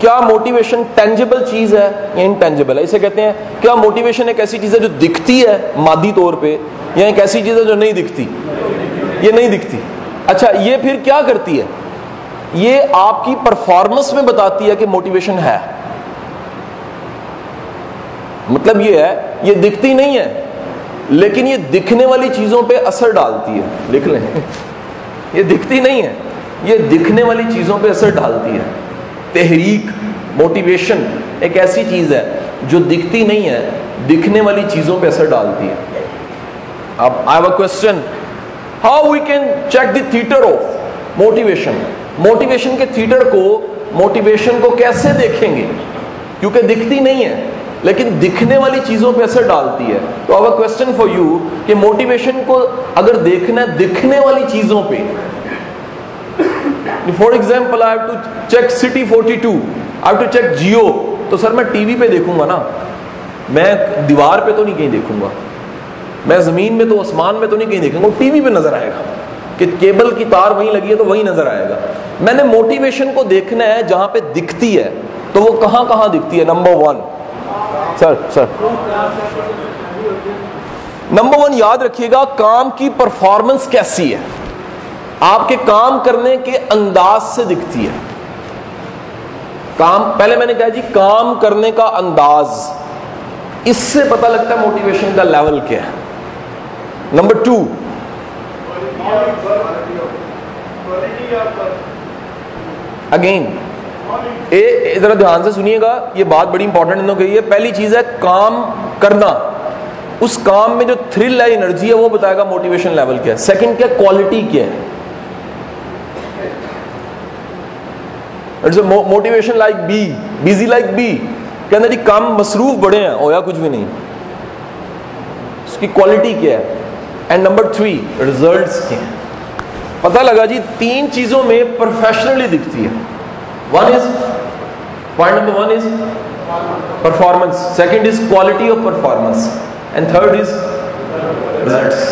کیا motivation tangible چیز ہے یا انٹینجیبل ہے؟ اسے کہتے ہیں کیا موٹیویشن ایک ایسی چیز ہے جو دکھتی ہے مادی طور پہ، یا ایک ایسی چیز ہے جو نہیں دکھتی؟ یہ نہیں دکھتی. اچھا یہ پھر کیا کرتی ہے؟ یہ آپ کی پرفارمنس میں بتاتی ہے کہ موٹیویشن ہے. مطلب یہ ہے یہ دکھتی نہیں ہے لیکن یہ دکھنے والی چیزوں پہ اثر ڈالتی ہے. لکھ لیں یہ دکھتی نہیں ہے، یہ دکھنے والی چیزوں پہ اثر ڈالتی ہے. تحریک، موٹیویشن ایک ایسی چیز ہے جو دکھتی نہیں ہے، دکھنے والی چیزوں پہ اثر ڈالتی ہے. اب I have a question. How we can check the theater of motivation? Motivation کے تھیٹر کو، موٹیویشن کو کیسے دیکھیں گے؟ کیونکہ دکھتی نہیں ہے لیکن دکھنے والی چیزوں پہ اثر ڈالتی ہے. تو I have a question for you کہ موٹیویشن کو اگر دیکھنا ہے دکھنے والی چیزوں پہ، for example I have to check City 42, I have to check Jio. تو سر میں ٹی وی پہ دیکھوں گا نا، میں دیوار پہ تو نہیں کہیں دیکھوں گا، میں زمین میں تو آسمان میں تو نہیں کہیں دیکھوں گا، ٹی وی پہ نظر آئے گا کہ کیبل کی تار وہیں لگی ہے تو وہیں نظر آئے گا. میں نے موٹیویشن کو دیکھنا ہے جہاں پہ دکھتی ہے، تو وہ کہاں کہاں دکھتی ہے؟ نمبر 1 سر نمبر 1 یاد رکھیے گا، کام کی پرفارمنس کیسی ہے، آپ کے کام کرنے کے انداز سے دکھتی ہے. کام پہلے میں نے کہا جی کام کرنے کا انداز، اس سے پتہ لگتا ہے موٹیویشن کا لیول کیا ہے. نمبر 2 اگین ذرا دھیان سے سنیے گا، یہ بات بڑی امپورٹنٹ انہوں نے کہی ہے. پہلی چیز ہے کام کرنا، اس کام میں جو تھرل ہے، انرجی ہے، وہ بتائے گا موٹیویشن لیول کیا ہے. سیکنڈ کیا، کوالٹی کیا ہے. Motivation like be, busy like be, کہنا جی کام مصروف بڑے ہیں، ہویا کچھ بھی نہیں. اس کی کوالٹی کیا ہے. اینڈ نمبر 3 ریزلٹس کیا ہیں. پتہ لگا جی 3 چیزوں میں پروفیشنلی دکھتی ہے. Point number 1 is performance, second is quality of performance, and third is results.